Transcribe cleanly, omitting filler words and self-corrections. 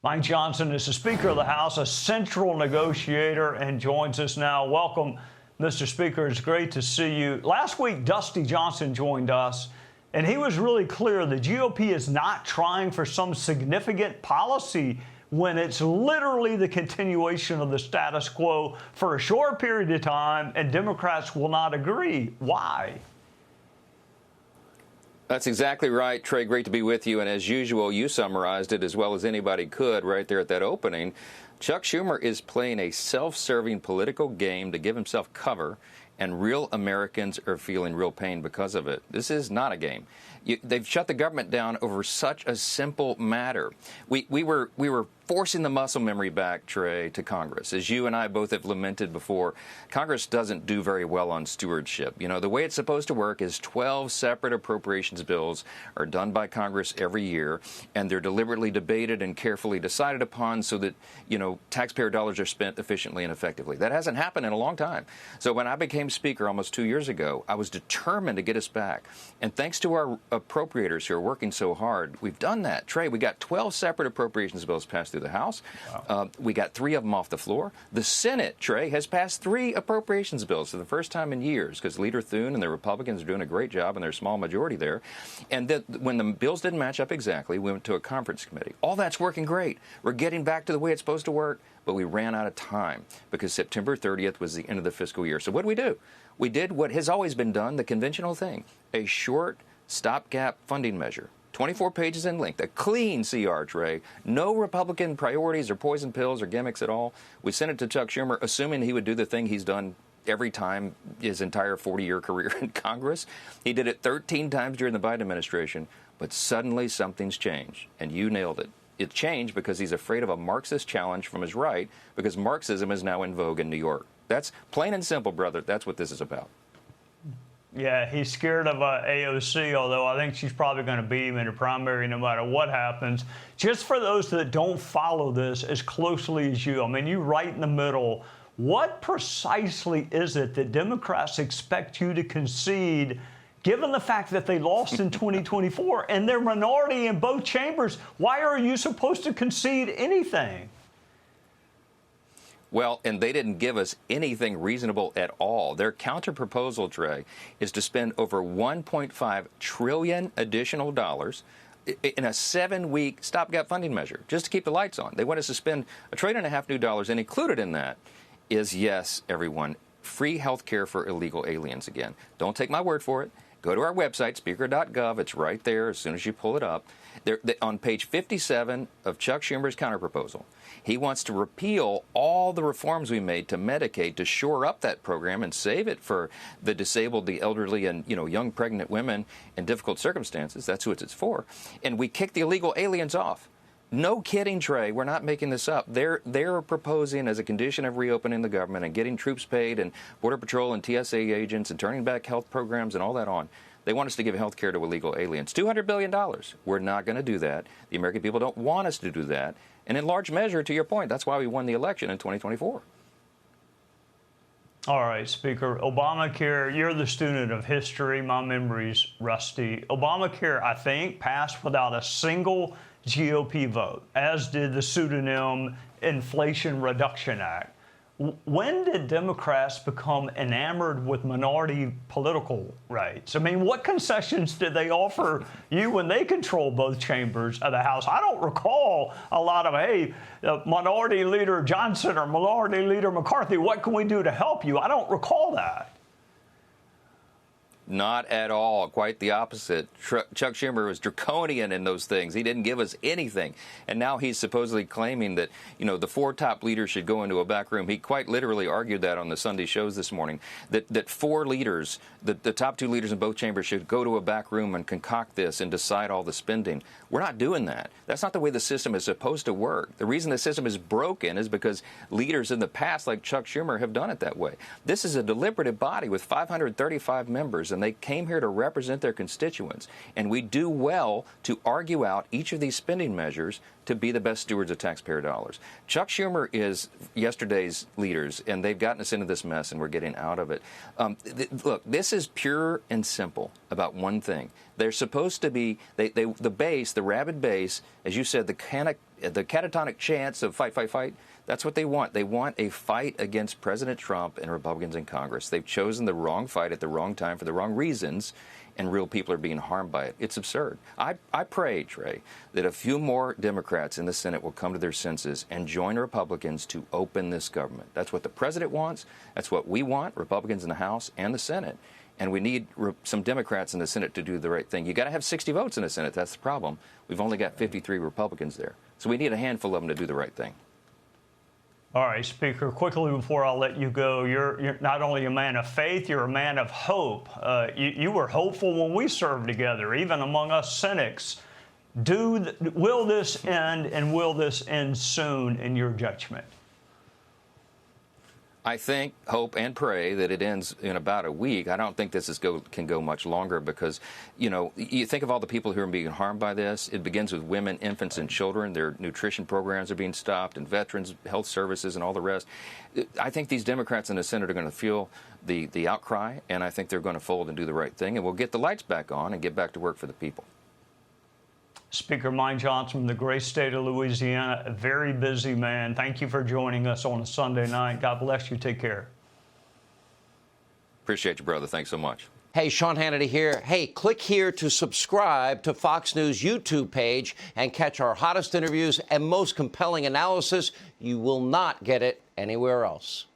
Mike Johnson is the Speaker of the House, a central negotiator, and joins us now. Welcome, Mr. Speaker. It's great to see you. Last week, Dusty Johnson joined us, and he was really clear the GOP is not trying for some significant policy when it's literally the continuation of the status quo for a short period of time, and Democrats will not agree. Why? That's exactly right, Trey. Great to be with you. And as usual, you summarized it as well as anybody could right there at that opening. Chuck Schumer is playing a self-serving political game to give himself cover, and real Americans are feeling real pain because of it. This is not a game. They've shut the government down over such a simple matter. We were forcing the muscle memory back, Trey, to Congress. As you and I both have lamented before, Congress doesn't do very well on stewardship. You know, the way it's supposed to work is 12 separate appropriations bills are done by Congress every year, and they're deliberately debated and carefully decided upon so that, you know, taxpayer dollars are spent efficiently and effectively. That hasn't happened in a long time. So when I became Speaker almost 2 years ago, I was determined to get us back. And thanks to our appropriators who are working so hard, we've done that. Trey, we got 12 separate appropriations bills passed through the House. Wow. We got 3 of them off the floor. The Senate, Trey, has passed 3 appropriations bills for the first time in years because Leader Thune and the Republicans are doing a great job in their small majority there. And when the bills didn't match up exactly, we went to a conference committee. All that's working great. We're getting back to the way it's supposed to work, but we ran out of time because September 30th was the end of the fiscal year. So what did we do? We did what has always been done, the conventional thing, a short stopgap funding measure. 24 pages in length, a clean CR, Trey. No Republican priorities or poison pills or gimmicks at all. We sent it to Chuck Schumer, assuming he would do the thing he's done every time his entire 40-year career in Congress. He did it 13 times during the Biden administration, but suddenly something's changed, and you nailed it. It changed because he's afraid of a Marxist challenge from his right, because Marxism is now in vogue in New York. That's plain and simple, brother. That's what this is about. Yeah, he's scared of AOC, although I think she's probably going to beat him in the primary no matter what happens. Just for those that don't follow this as closely as you, I mean, you're right in the middle. What precisely is it that Democrats expect you to concede, given the fact that they lost in 2024 and they're minority in both chambers? Why are you supposed to concede anything? Well, and they didn't give us anything reasonable at all. Their counter-proposal, Trey, is to spend over $1.5 trillion additional dollars in a 7-week stopgap funding measure just to keep the lights on. They want us to spend $1.5 trillion new dollars, and included in that is, yes, everyone, free health care for illegal aliens again. Don't take my word for it. Go to our website, speaker.gov. It's right there as soon as you pull it up. On page 57 of Chuck Schumer's counterproposal, he wants to repeal all the reforms we made to Medicaid to shore up that program and save it for the disabled, the elderly, and young pregnant women in difficult circumstances. That's who it's for. And we kicked the illegal aliens off. No kidding, Trey. We're not making this up. They're proposing, as a condition of reopening the government and getting troops paid and Border Patrol and TSA agents and turning back health programs and all that on, they want us to give health care to illegal aliens. $200 billion. We're not going to do that. The American people don't want us to do that. And in large measure, to your point, that's why we won the election in 2024. All right, Speaker. Obamacare, you're the student of history. My memory's rusty. Obamacare, I think, passed without a single GOP vote, as did the pseudonym Inflation Reduction Act. When did Democrats become enamored with minority political rights? I mean, what concessions did they offer you when they controlled both chambers of the House? I don't recall a lot of, hey, Minority Leader Johnson or Minority Leader McCarthy, what can we do to help you? I don't recall that. Not at all. Quite the opposite. Chuck Schumer was draconian in those things. He didn't give us anything. And now he's supposedly claiming that, the 4 top leaders should go into a back room. He quite literally argued that on the Sunday shows this morning, that 4 leaders, the top 2 leaders in both chambers should go to a back room and concoct this and decide all the spending. We're not doing that. That's not the way the system is supposed to work. The reason the system is broken is because leaders in the past, like Chuck Schumer, have done it that way. This is a deliberative body with 535 members, and they came here to represent their constituents. And we do well to argue out each of these spending measures to be the best stewards of taxpayer dollars. Chuck Schumer is yesterday's leaders, and they've gotten us into this mess, and we're getting out of it. Look, this is pure and simple about one thing. They're supposed to be, the base, the rabid base, as you said, the catatonic chants of fight, fight, fight. That's what they want. They want a fight against President Trump and Republicans in Congress. They've chosen the wrong fight at the wrong time for the wrong reasons, and real people are being harmed by it. It's absurd. I pray, Trey, that a few more Democrats in the Senate will come to their senses and join Republicans to open this government. That's what the president wants. That's what we want, Republicans in the House and the Senate. And we need some Democrats in the Senate to do the right thing. You got to have 60 votes in the Senate. That's the problem. We've only got 53 Republicans there. So we need a handful of them to do the right thing. All right, Speaker, quickly before I let you go, you're not only a man of faith, you're a man of hope. You were hopeful when we served together, even among us cynics. Will this end, and will this end soon in your judgment? I think, hope, and pray that it ends in about a week. I don't think this can go much longer because, you know, you think of all the people who are being harmed by this. It begins with women, infants, and children. Their nutrition programs are being stopped, and veterans, health services, and all the rest. I think these Democrats in the Senate are going to feel the outcry, and I think they're going to fold and do the right thing, and we'll get the lights back on and get back to work for the people. Speaker Mike Johnson from the great state of Louisiana, a very busy man. Thank you for joining us on a Sunday night. God bless you. Take care. Appreciate you, brother. Thanks so much. Hey, Sean Hannity here. Hey, click here to subscribe to Fox News YouTube page and catch our hottest interviews and most compelling analysis. You will not get it anywhere else.